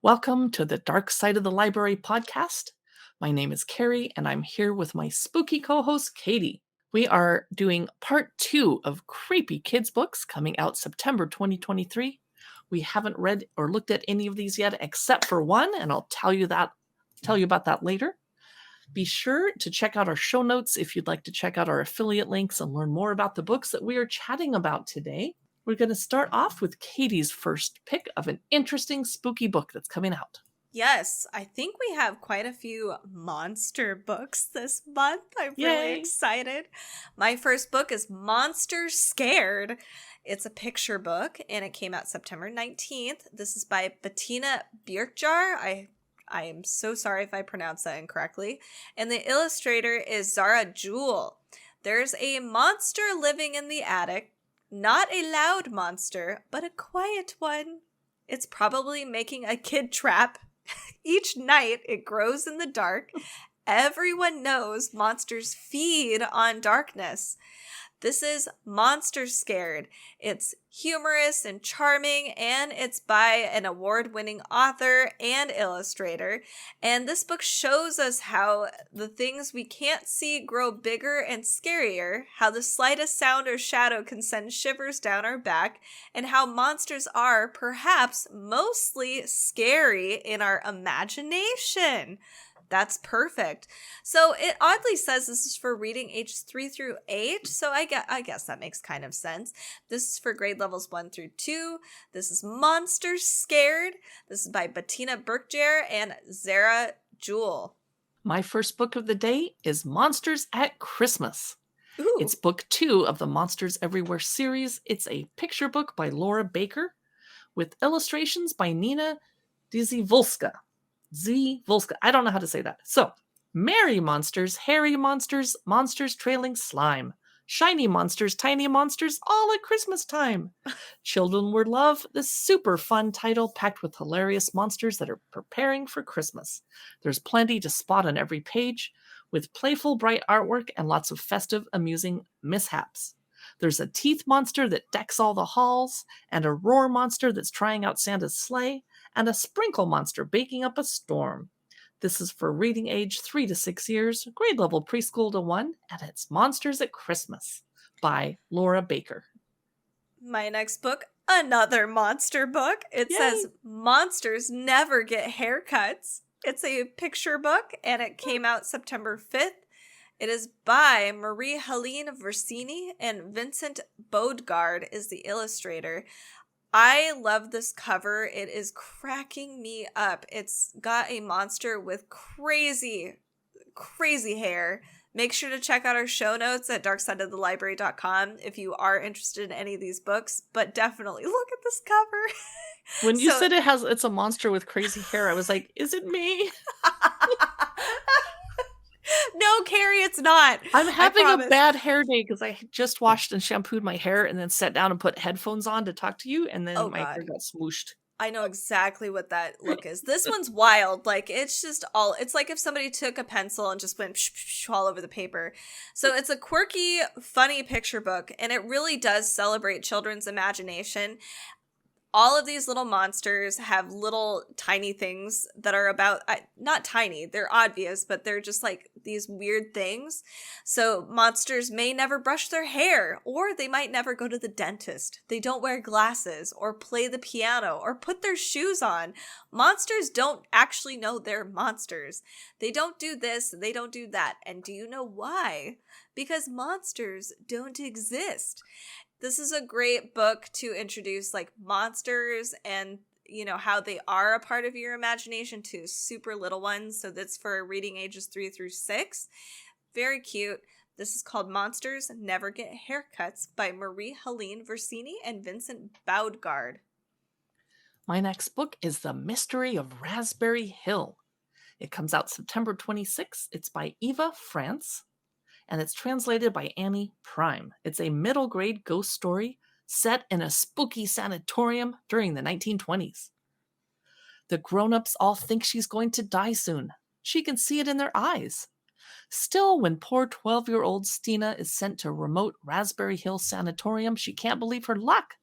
Welcome to the Dark Side of the Library podcast. My name is Carrie, and I'm here with my spooky co-host, Katie. We are doing part 2 of Creepy Kids books coming out September 2023. We haven't read or looked at any of these yet, except for one, and I'll tell you about that later. Be sure to check out our show notes if you'd like to check out our affiliate links and learn more about the books that we are chatting about today. We're going to start off with Katie's first pick of an interesting spooky book that's coming out. Yes, I think we have quite a few monster books this month. I'm really excited. My first book is Monsters Scared. It's a picture book, and it came out September 19th. This is by Bettina Birkjaer. I am so sorry if I pronounce that incorrectly. And the illustrator is Yule. There's a monster living in the attic. Not a loud monster, but a quiet one. It's probably making a kid trap. Each night, it grows in the dark. Everyone knows monsters feed on darkness. This is Monsters Scared. It's humorous and charming, and it's by an award-winning author and illustrator. And this book shows us how the things we can't see grow bigger and scarier, how the slightest sound or shadow can send shivers down our back, and how monsters are perhaps mostly scary in our imagination. That's perfect. So it oddly says this is for reading ages 3 through 8. So I guess that makes kind of sense. This is for grade levels 1 through 2. This is Monsters Scared. This is by Bettina Birkjaer and Jule. My first book of the day is Monsters at Christmas. Ooh. It's book 2 of the Monsters Everywhere series. It's a picture book by Laura Baker with illustrations by Nina Dziewulska. I don't know how to say that. So, merry monsters, hairy monsters, monsters trailing slime, shiny monsters, tiny monsters, all at Christmas time. Children will love this super fun title packed with hilarious monsters that are preparing for Christmas. There's plenty to spot on every page, with playful, bright artwork and lots of festive, amusing mishaps. There's a teeth monster that decks all the halls, and a roar monster that's trying out Santa's sleigh, and a sprinkle monster baking up a storm. This is for reading age 3 to 6 years, grade level preschool to 1, and it's Monsters at Christmas by Laura Baker. My next book, another monster book. It says Monsters Never Get Haircuts. It's a picture book, and it came out September 5th. It is by Marie-Helene Versini, and Vincent Beauregard is the illustrator. I love this cover. It is cracking me up. It's got a monster with crazy, crazy hair. Make sure to check out our show notes at darksideofthelibrary.com if you are interested in any of these books, but definitely look at this cover. When you said it's a monster with crazy hair, I was like, is it me? No, Carrie, it's not. I'm having a bad hair day because I just washed and shampooed my hair and then sat down and put headphones on to talk to you, and then my hair got smooshed. I know exactly what that look is. This one's wild. Like, it's like if somebody took a pencil and just went all over the paper. So it's a quirky, funny picture book, and it really does celebrate children's imagination. All of these little monsters have little tiny things that are about, not tiny, they're obvious, but they're just like these weird things. So monsters may never brush their hair, or they might never go to the dentist. They don't wear glasses, or play the piano, or put their shoes on. Monsters don't actually know they're monsters. They don't do this, they don't do that. And do you know why? Because monsters don't exist. This is a great book to introduce like monsters and, you know, how they are a part of your imagination to super little ones. So that's for reading ages 3 through 6. Very cute. This is called Monsters Never Get Haircuts by Marie-Helene Versini and Vincent Beauregard. My next book is The Mystery of Raspberry Hill. It comes out September 26th. It's by Eva Frantz, and it's translated by Annie Prime. It's a middle grade ghost story set in a spooky sanatorium during the 1920s. The grown-ups all think she's going to die soon. She can see it in their eyes. Still, when poor 12-year-old Stina is sent to a remote Raspberry Hill sanatorium, she can't believe her luck.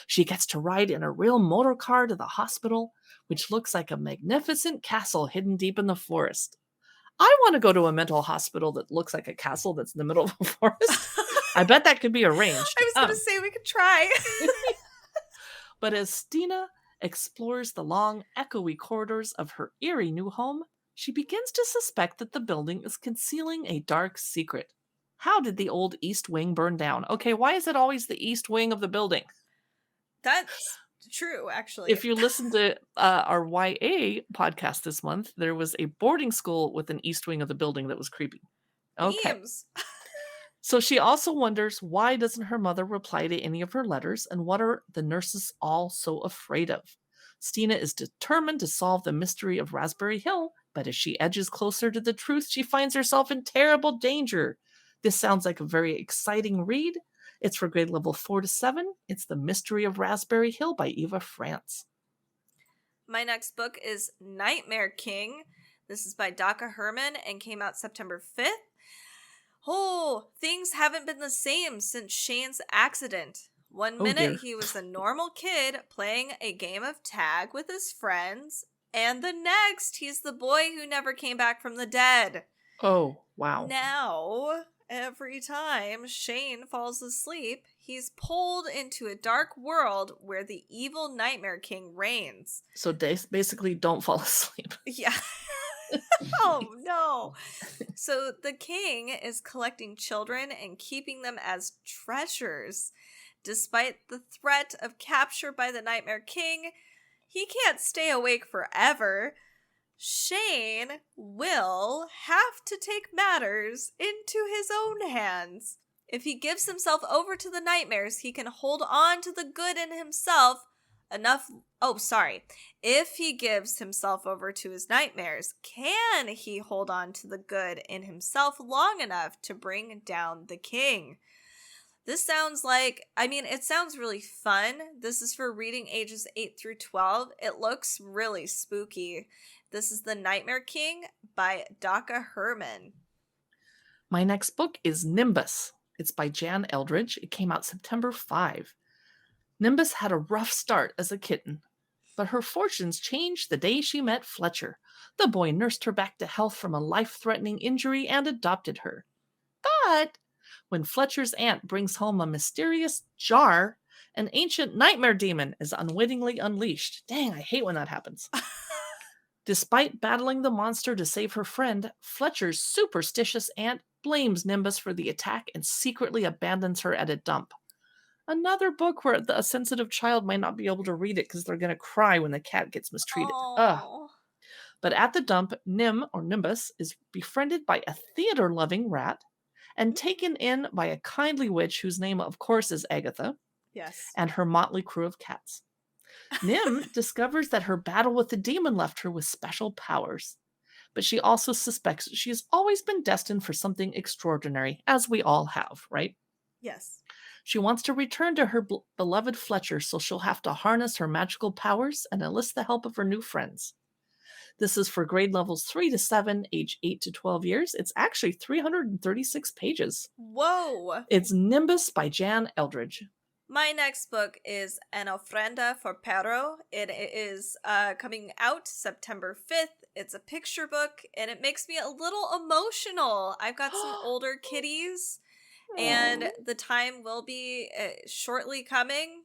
She gets to ride in a real motor car to the hospital, which looks like a magnificent castle hidden deep in the forest. I want to go to a mental hospital that looks like a castle that's in the middle of a forest. I bet that could be arranged. I was going to say we could try. But as Stina explores the long, echoey corridors of her eerie new home, she begins to suspect that the building is concealing a dark secret. How did the old East Wing burn down? Okay, why is it always the East Wing of the building? That's true, actually. If you listen to our YA podcast this month, there was a boarding school with an East Wing of the building that was creepy. Okay. Beams. So she also wonders, why doesn't her mother reply to any of her letters, and what are the nurses all so afraid of? Stina is determined to solve the mystery of Raspberry Hill, but as she edges closer to the truth, she finds herself in terrible danger. This sounds like a very exciting read. It's for grade level 4 to 7. It's The Mystery of Raspberry Hill by Eva Frantz. My next book is Nightmare King. This is by Daka Hermon and came out September 5th. Oh, things haven't been the same since Shane's accident. One minute he was a normal kid playing a game of tag with his friends, and the next he's the boy who never came back from the dead. Oh, wow. Now, every time Shane falls asleep, he's pulled into a dark world where the evil Nightmare King reigns. So they basically don't fall asleep. Yeah. Oh, no. So the king is collecting children and keeping them as treasures. Despite the threat of capture by the Nightmare King, he can't stay awake forever. Shane will have to take matters into his own hands. If he gives himself over to the nightmares, he can hold on to the good in himself If he gives himself over to his nightmares, can he hold on to the good in himself long enough to bring down the king? This sounds it sounds really fun. This is for reading ages 8 through 12. It looks really spooky. This is The Nightmare King by Daka Hermon. My next book is Nimbus. It's by Jan Eldredge. It came out September 5. Nimbus had a rough start as a kitten, but her fortunes changed the day she met Fletcher. The boy nursed her back to health from a life-threatening injury and adopted her. But when Fletcher's aunt brings home a mysterious jar, an ancient nightmare demon is unwittingly unleashed. Dang, I hate when that happens. Despite battling the monster to save her friend, Fletcher's superstitious aunt blames Nimbus for the attack and secretly abandons her at a dump. Another book where a sensitive child might not be able to read it because they're going to cry when the cat gets mistreated. Ugh. But at the dump, Nimbus is befriended by a theater-loving rat and taken in by a kindly witch whose name, of course, is Agatha. Yes. And her motley crew of cats. Nim discovers that her battle with the demon left her with special powers. But she also suspects she has always been destined for something extraordinary, as we all have, right? Yes. She wants to return to her beloved Fletcher, so she'll have to harness her magical powers and enlist the help of her new friends. This is for grade levels 3 to 7, age 8 to 12 years. It's actually 336 pages. Whoa! It's Nimbus by Jan Eldredge. My next book is An Ofrenda for Perro. It is coming out September 5th. It's a picture book, and it makes me a little emotional. I've got some older kitties, and the time will be shortly coming.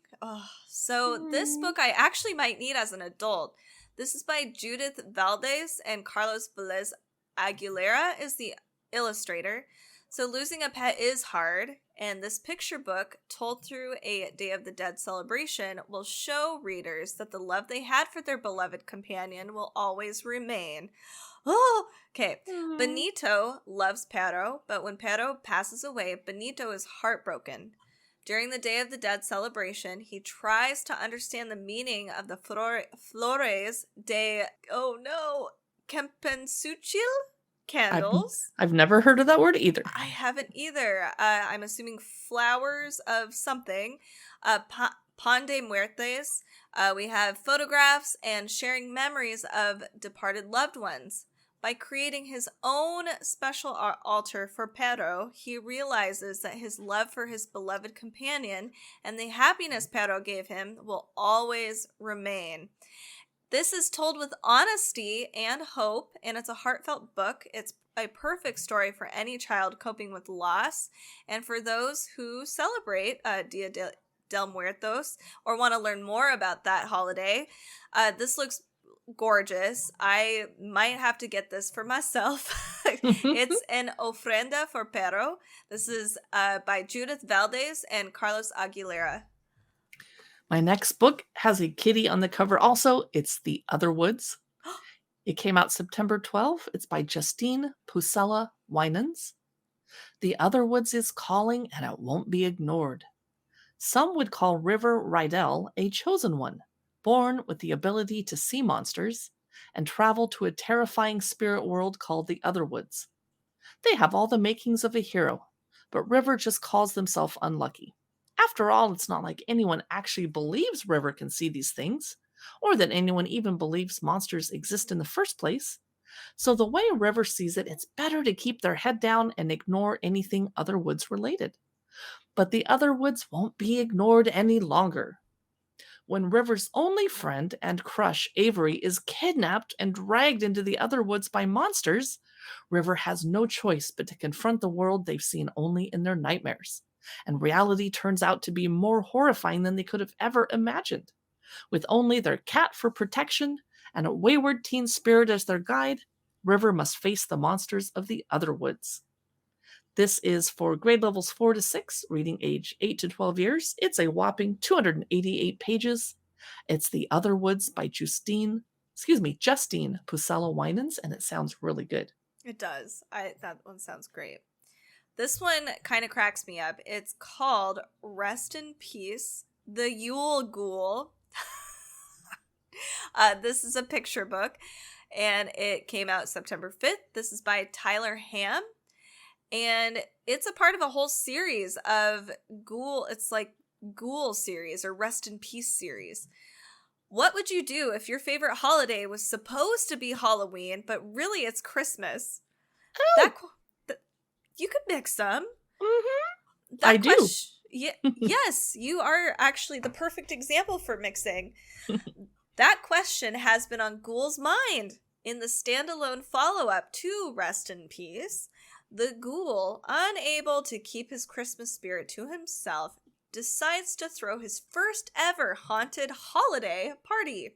So this book I actually might need as an adult. This is by Judith Valdes, and Carlos Velez Aguilera is the illustrator. So losing a pet is hard, and this picture book, told through a Day of the Dead celebration, will show readers that the love they had for their beloved companion will always remain. Oh, okay. Benito loves Perro, but when Perro passes away, Benito is heartbroken. During the Day of the Dead celebration, he tries to understand the meaning of the flores de, Kempensuchil candles. I've never heard of that word either. I haven't either. I'm assuming flowers of something. Pan de Muertes. We have photographs and sharing memories of departed loved ones. By creating his own special altar for Perro, he realizes that his love for his beloved companion and the happiness Perro gave him will always remain. This is told with honesty and hope, and it's a heartfelt book. It's a perfect story for any child coping with loss, and for those who celebrate Dia del Muertos or want to learn more about that holiday. This looks gorgeous. I might have to get this for myself. It's an Ofrenda for Perro. This is by Judith Valdes and Carlos Aguilera. My next book has a kitty on the cover also. It's The Otherwoods. It came out September 12. It's by Justine, Pucella, Wymans. The Otherwoods is calling and it won't be ignored. Some would call River Riedel a chosen one, born with the ability to see monsters and travel to a terrifying spirit world called the Otherwoods. They have all the makings of a hero, but River just calls himself unlucky. After all, it's not like anyone actually believes River can see these things, or that anyone even believes monsters exist in the first place. So the way River sees it, it's better to keep their head down and ignore anything Otherwoods related. But the Otherwoods won't be ignored any longer. When River's only friend and crush, Avery, is kidnapped and dragged into the Otherwoods by monsters, River has no choice but to confront the world they've seen only in their nightmares. And reality turns out to be more horrifying than they could have ever imagined. With only their cat for protection and a wayward teen spirit as their guide, River must face the monsters of the Otherwoods. This is for grade levels 4 to 6, reading age 8 to 12 years. It's a whopping 288 pages. It's The Otherwoods by Justine Pucella Wymans, and it sounds really good. It does. That one sounds great. This one kind of cracks me up. It's called Rest in Peace, the Yule Ghoul. This is a picture book, and it came out September 5th. This is by Tyler Ham, and it's a part of a whole series of Ghoul. It's like Ghoul series or Rest in Peace series. What would you do if your favorite holiday was supposed to be Halloween, but really it's Christmas? Oh. You could mix them. Mm-hmm. I do. Yes, you are actually the perfect example for mixing. That question has been on Ghoul's mind. In the standalone follow-up to Rest in Peace, the Ghoul, unable to keep his Christmas spirit to himself, decides to throw his first ever haunted holiday party.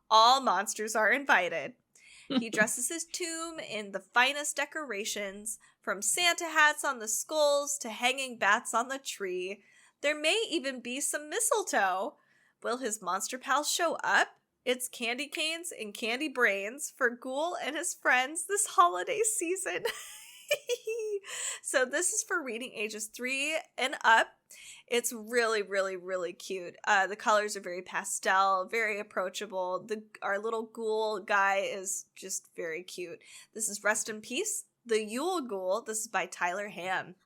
All monsters are invited. He dresses his tomb in the finest decorations, from Santa hats on the skulls to hanging bats on the tree. There may even be some mistletoe. Will his monster pals show up? It's candy canes and candy brains for Ghoul and his friends this holiday season. So this is for reading ages 3 and up. It's really, really, really cute. The colors are very pastel, very approachable. Our little Ghoul guy is just very cute. This is Rest in Peace, the Yule Ghoul. This is by Tyler Ham.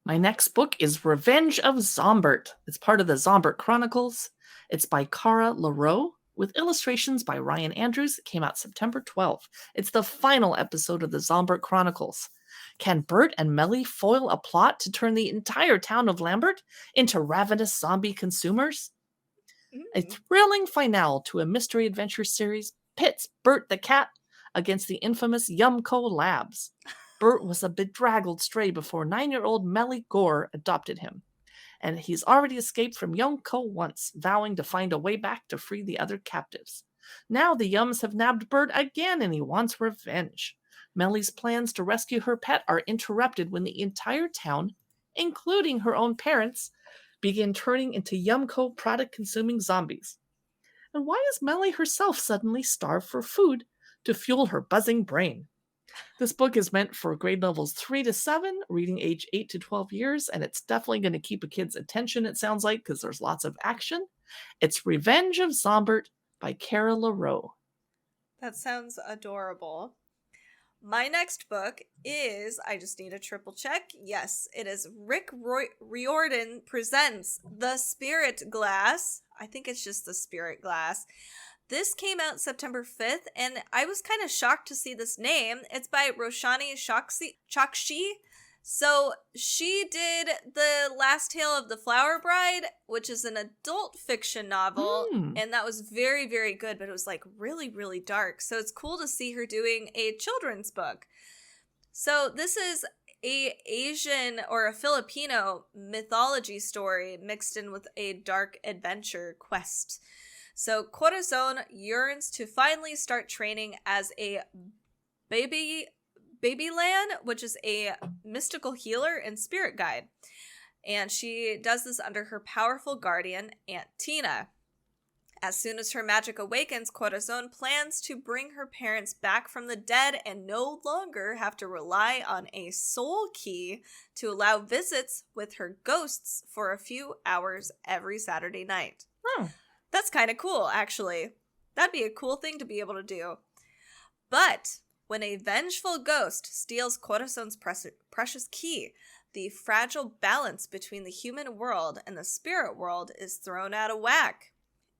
My next book is Revenge of ZomBert. It's part of the ZomBert Chronicles. It's by Cara LaReau with illustrations by Ryan Andrews. It came out September 12th. It's the final episode of the ZomBert Chronicles. Can Bert and Melly foil a plot to turn the entire town of Lambert into ravenous zombie consumers? A thrilling finale to a mystery adventure series pits Bert the cat against the infamous Yumco Labs. Bert was a bedraggled stray before 9-year-old Melly Gore adopted him, and he's already escaped from Yumco once, vowing to find a way back to free the other captives. Now the Yums have nabbed Bert again, and he wants revenge. Melly's plans to rescue her pet are interrupted when the entire town, including her own parents, begin turning into Yumco product-consuming zombies. And why is Melly herself suddenly starved for food to fuel her buzzing brain? This book is meant for grade levels 3 to 7, reading age 8 to 12 years, and it's definitely going to keep a kid's attention, it sounds like, because there's lots of action. It's Revenge of ZomBert by Cara LaReau. That sounds adorable. My next book is, I just need a triple check. Yes, it is Riordan presents The Spirit Glass. I think it's just The Spirit Glass. This came out September 5th, and I was kind of shocked to see this name. It's by Roshani Chokshi. So she did The Last Tale of the Flower Bride, which is an adult fiction novel, and that was very, very good, but it was like really, really dark. So it's cool to see her doing a children's book. So this is a Asian or a Filipino mythology story mixed in with a dark adventure quest. So Corazon yearns to finally start training as a baby lan, which is a mystical healer and spirit guide. And she does this under her powerful guardian, Aunt Tina. As soon as her magic awakens, Corazon plans to bring her parents back from the dead and no longer have to rely on a soul key to allow visits with her ghosts for a few hours every Saturday night. That's kind of cool, actually. That'd be a cool thing to be able to do. But when a vengeful ghost steals Corazon's precious key, the fragile balance between the human world and the spirit world is thrown out of whack.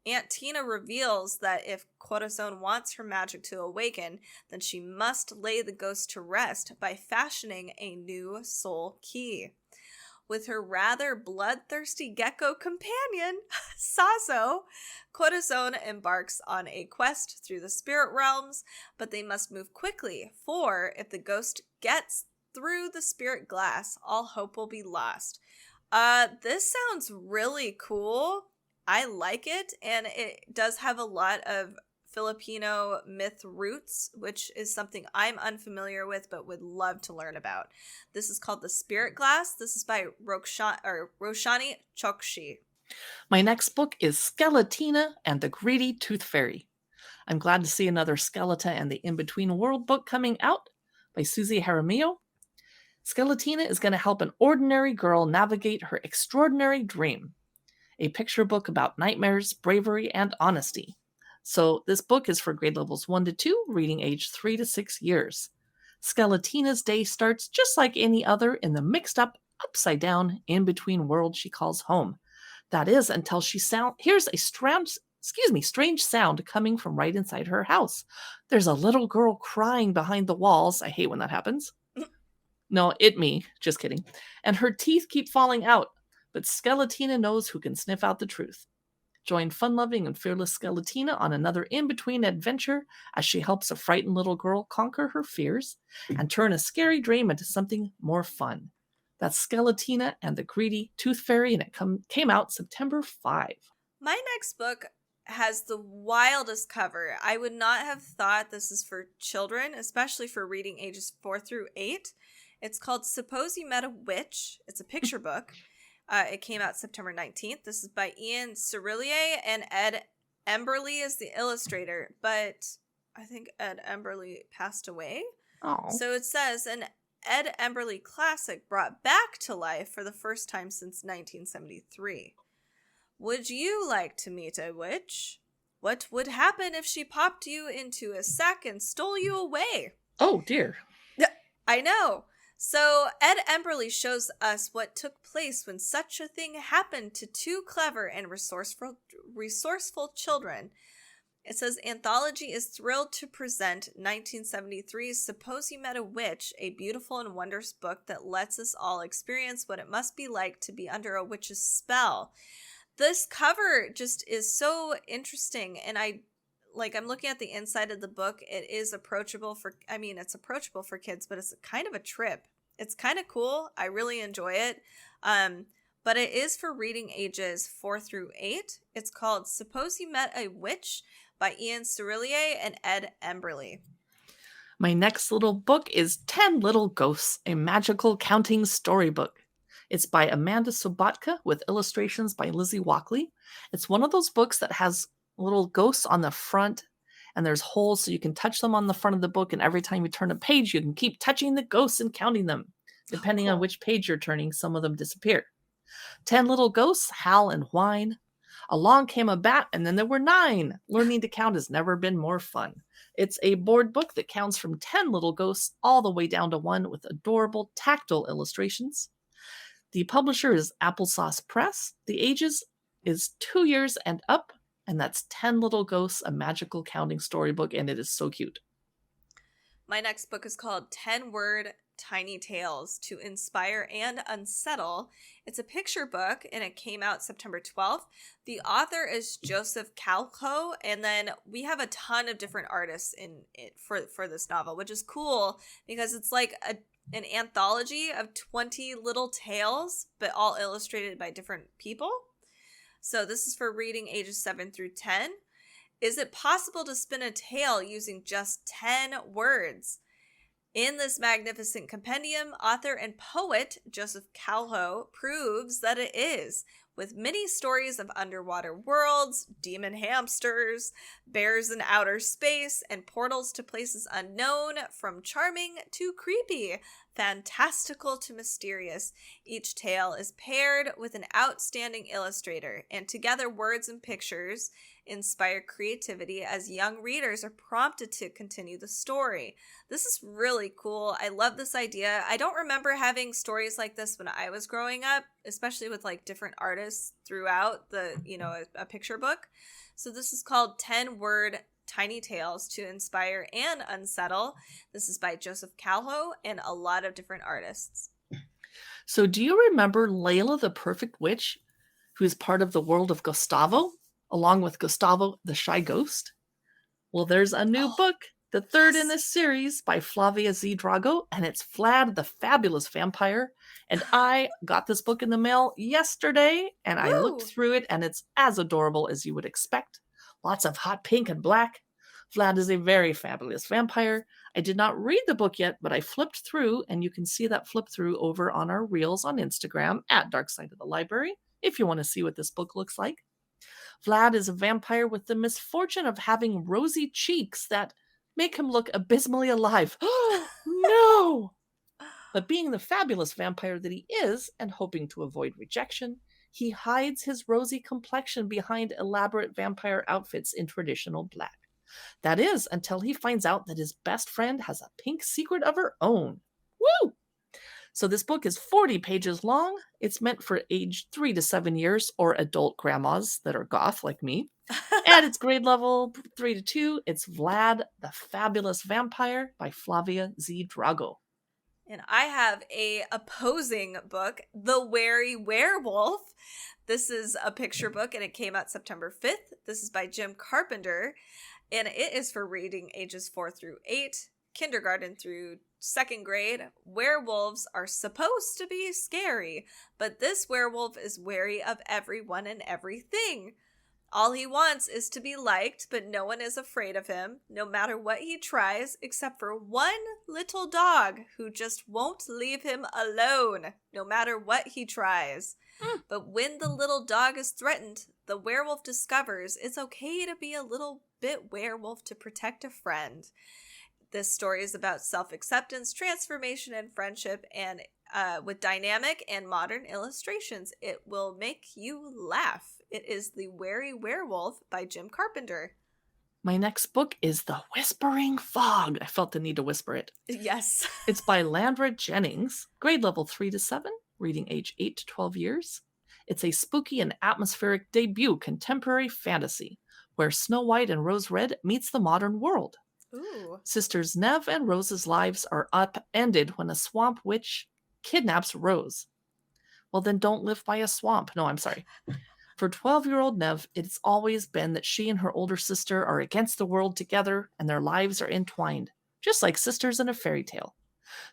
Aunt Tina reveals that if Corazon wants her magic to awaken, then she must lay the ghost to rest by fashioning a new soul key. With her rather bloodthirsty gecko companion, Saso, Corazon embarks on a quest through the spirit realms, but they must move quickly, for if the ghost gets through the spirit glass, all hope will be lost. This sounds really cool. I like it, and it does have a lot of Filipino myth roots, which is something I'm unfamiliar with but would love to learn about. This is called The Spirit Glass. This is by Roshani Chokshi. My next book is Skeletina and the Greedy Tooth Fairy. I'm glad to see another Skeleton and the In-Between World book coming out by Susie Jaramillo. Skeletina is going to help an ordinary girl navigate her extraordinary dream. A picture book about nightmares, bravery, and honesty. So this book is for grade levels 1 to 2, reading age 3 to 6 years. Skeletina's day starts just like any other in the mixed up, upside down, in-between world she calls home. That is until she hears a strange sound coming from right inside her house. There's a little girl crying behind the walls. I hate when that happens. No, me. Just kidding. And her teeth keep falling out. But Skeletina knows who can sniff out the truth. Join fun-loving and fearless Skeletina on another in-between adventure as she helps a frightened little girl conquer her fears and turn a scary dream into something more fun. That's Skeletina and the Greedy Tooth Fairy, and it came out September 5. My next book has the wildest cover. I would not have thought this is for children, especially for reading ages 4 through 8. It's called Suppose You Met a Witch. It's a picture book. It came out September 19th. This is by Serraillier, and Ed Emberley is the illustrator, but I think Ed Emberley passed away. Oh. So it says, an Ed Emberley classic brought back to life for the first time since 1973. Would you like to meet a witch? What would happen if she popped you into a sack and stole you away? Oh, dear. I know. So Ed Emberley shows us what took place when such a thing happened to two clever and resourceful children. It says, Anthology is thrilled to present 1973's Suppose You Met a Witch, a beautiful and wondrous book that lets us all experience what it must be like to be under a witch's spell. This cover just is so interesting, and I'm looking at the inside of the book. It is approachable it's approachable for kids, but it's kind of a trip. It's kind of cool. I really enjoy it. But it is for reading ages 4 through 8. It's called Suppose You Met a Witch by Serraillier and Ed Emberley. My next little book is 10 Little Ghosts, a magical counting storybook. It's by Amanda Sobotka with illustrations by Lizzie Walkley. It's one of those books that has little ghosts on the front, and there's holes so you can touch them on the front of the book, and every time you turn a page you can keep touching the ghosts and counting them. Depending on which page you're turning, some of them disappear. 10 little ghosts howl and whine. Along came a bat, and then there were 9. Learning to count has never been more fun. It's a board book that counts from 10 little ghosts all the way down to 1 with adorable tactile illustrations. The publisher is Applesauce Press. The ages is 2 years and up. And that's 10 Little Ghosts, a magical counting storybook, and it is so cute. My next book is called 10-Word Tiny Tales to Inspire and Unsettle. It's a picture book, and it came out September 12th. The author is Joseph Calco, and then we have a ton of different artists in it for this novel, which is cool because it's like an anthology of 20 little tales, but all illustrated by different people. So this is for reading ages 7 through 10. Is it possible to spin a tale using just 10 words? In this magnificent compendium, author and poet Joseph Calho proves that it is, with many stories of underwater worlds, demon hamsters, bears in outer space, and portals to places unknown, from charming to creepy, fantastical to mysterious. Each tale is paired with an outstanding illustrator, and together words and pictures inspire creativity as young readers are prompted to continue the story. This is really cool. I love this idea. I don't remember having stories like this when I was growing up, especially with like different artists throughout the, a picture book. So this is called 10-Word Tiny Tales to Inspire and Unsettle. This is by Joseph Calho and a lot of different artists. So do you remember Layla the Perfect Witch, who is part of the world of Gustavo, along with Gustavo the Shy Ghost? Well, there's a new book, the third in this series, by Flavia Z. Drago, and it's Vlad the Fabulous Vampire. And I got this book in the mail yesterday, and I looked through it, and it's as adorable as you would expect. Lots of hot pink and black. Vlad is a very fabulous vampire. I did not read the book yet, but I flipped through, and you can see that flip through over on our reels on Instagram at Dark Side of the Library, if you want to see what this book looks like. Vlad is a vampire with the misfortune of having rosy cheeks that make him look abysmally alive. No! But being the fabulous vampire that he is, and hoping to avoid rejection, he hides his rosy complexion behind elaborate vampire outfits in traditional black. That is, until he finds out that his best friend has a pink secret of her own. Woo! So this book is 40 pages long. It's meant for age 3 to 7 years or adult grandmas that are goth like me. And it's grade level 3 to 2. It's Vlad the Fabulous Vampire by Flavia Z. Drago. And I have a opposing book, The Wary Werewolf. This is a picture book, and it came out September 5th. This is by Jim Carpenter, and it is for reading ages 4 through 8, kindergarten through 2nd grade. Werewolves are supposed to be scary, but this werewolf is wary of everyone and everything. All he wants is to be liked, but no one is afraid of him, no matter what he tries, except for one little dog who just won't leave him alone, no matter what he tries. But when the little dog is threatened, the werewolf discovers it's okay to be a little bit werewolf to protect a friend. This story is about self-acceptance, transformation, and friendship, and with dynamic and modern illustrations. It will make you laugh. It is The Wary Werewolf by Jim Carpenter. My next book is The Whispering Fog. I felt the need to whisper it. Yes. It's by Landra Jennings, grade level 3 to 7, reading age 8 to 12 years. It's a spooky and atmospheric debut contemporary fantasy where Snow White and Rose Red meets the modern world. Ooh. Sisters Neve and Rose's lives are upended when a swamp witch kidnaps Rose. Well, then don't live by a swamp. No, I'm sorry. For 12-year-old Neve, it's always been that she and her older sister are against the world together and their lives are entwined, just like sisters in a fairy tale.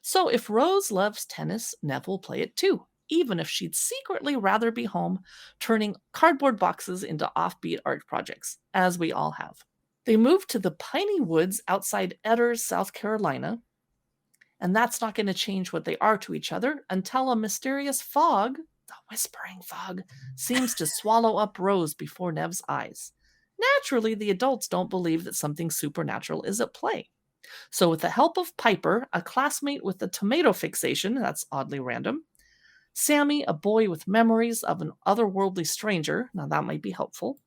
So if Rose loves tennis, Neve will play it too, even if she'd secretly rather be home turning cardboard boxes into offbeat art projects, as we all have. They moved to the piney woods outside Edders, South Carolina, and that's not going to change what they are to each other until a mysterious fog, the Whispering Fog, seems to swallow up Rose before Neve's eyes. Naturally, the adults don't believe that something supernatural is at play. So with the help of Piper, a classmate with a tomato fixation, that's oddly random, Sammy, a boy with memories of an otherworldly stranger, now that might be helpful,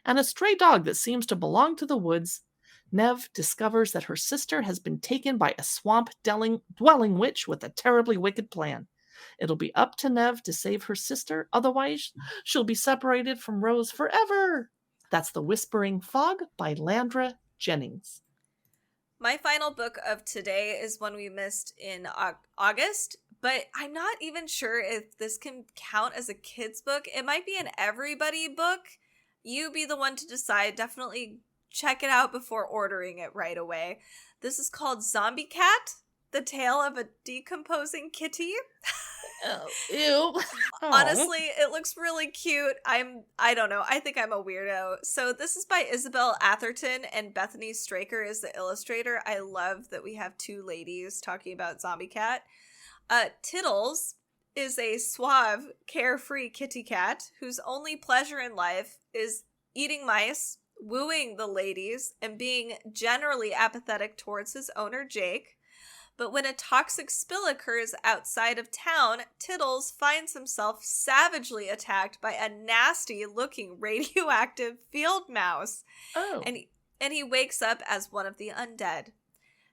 and a stray dog that seems to belong to the woods, Neve discovers that her sister has been taken by a swamp-dwelling witch with a terribly wicked plan. It'll be up to Neve to save her sister, otherwise she'll be separated from Rose forever. That's The Whispering Fog by Landra Jennings. My final book of today is one we missed in August, but I'm not even sure if this can count as a kid's book. It might be an everybody book. You be the one to decide. Definitely check it out before ordering it right away. This is called Zombie Cat, The Tale of a Decomposing Kitty. Oh, ew. Honestly, it looks really cute. I don't know. I think I'm a weirdo. So this is by Isabel Atherton, and Bethany Straker is the illustrator. I love that we have two ladies talking about Zombie Cat. Tittles is a suave, carefree kitty cat whose only pleasure in life is eating mice, wooing the ladies, and being generally apathetic towards his owner, Jake. But when a toxic spill occurs outside of town, Tittles finds himself savagely attacked by a nasty-looking radioactive field mouse. Oh. And he wakes up as one of the undead.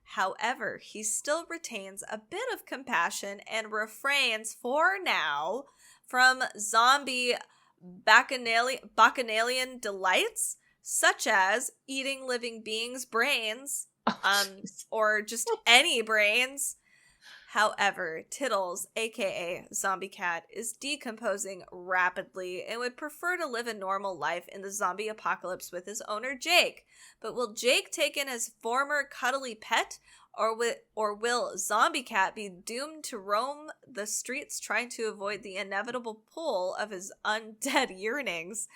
However, he still retains a bit of compassion and refrains, for now, from zombie bacchanalian delights, such as eating living beings' brains, or just any brains. However, Tittles, aka Zombie Cat, is decomposing rapidly and would prefer to live a normal life in the zombie apocalypse with his owner Jake. But will Jake take in his former cuddly pet, or will Zombie Cat be doomed to roam the streets trying to avoid the inevitable pull of his undead yearnings?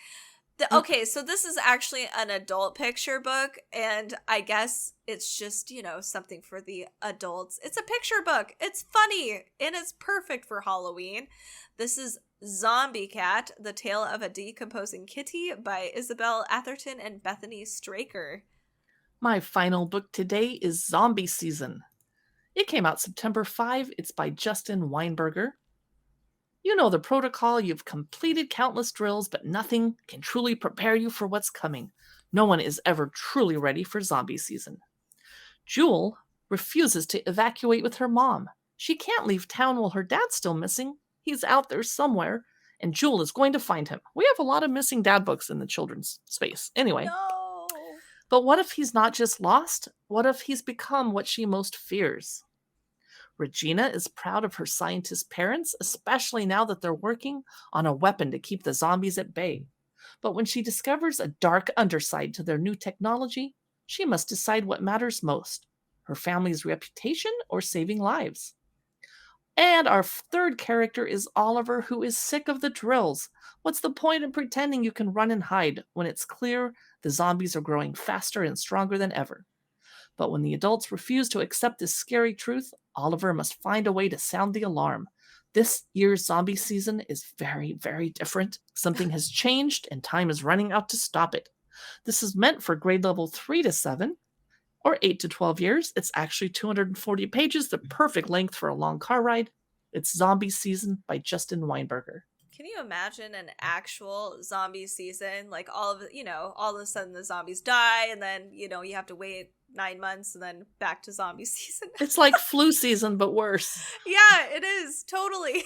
Okay, so this is actually an adult picture book, and I guess it's just, something for the adults. It's a picture book. It's funny, and it's perfect for Halloween. This is Zombie Cat, The Tale of a Decomposing Kitty by Isabel Atherton and Bethany Straker. My final book today is Zombie Season. It came out September 5. It's by Justin Weinberger. You know the protocol, you've completed countless drills, but nothing can truly prepare you for what's coming. No one is ever truly ready for zombie season. Jewel refuses to evacuate with her mom. She can't leave town while her dad's still missing. He's out there somewhere, and Jewel is going to find him. We have a lot of missing dad books in the children's space. Anyway. No. But what if he's not just lost? What if he's become what she most fears? Regina is proud of her scientist parents, especially now that they're working on a weapon to keep the zombies at bay. But when she discovers a dark underside to their new technology, she must decide what matters most, her family's reputation or saving lives. And our third character is Oliver, who is sick of the drills. What's the point in pretending you can run and hide when it's clear the zombies are growing faster and stronger than ever? But when the adults refuse to accept this scary truth, Oliver must find a way to sound the alarm. This year's zombie season is very, very different. Something has changed, and time is running out to stop it. This is meant for grade level 3 to 7, or 8 to 12 years. It's actually 240 pages, the perfect length for a long car ride. It's Zombie Season by Justin Weinberger. Can you imagine an actual zombie season? Like all of a sudden the zombies die, and then, you have to wait 9 months and then back to zombie season. It's like flu season, but worse. Yeah, it is. Totally.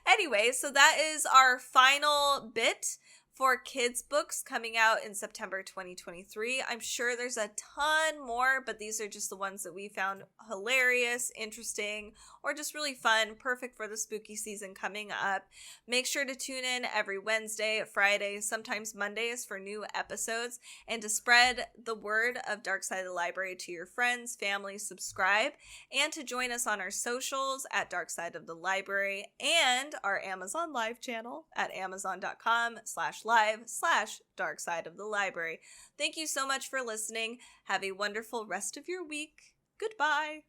Anyway, so that is our final bit for kids' books coming out in September 2023. I'm sure there's a ton more, but these are just the ones that we found hilarious, interesting, or just really fun, perfect for the spooky season coming up. Make sure to tune in every Wednesday, Friday, sometimes Mondays for new episodes, and to spread the word of Dark Side of the Library to your friends, family, subscribe, and to join us on our socials at Dark Side of the Library and our Amazon Live channel at amazon.com/live/Dark Side of the Library. Thank you so much for listening. Have a wonderful rest of your week. Goodbye.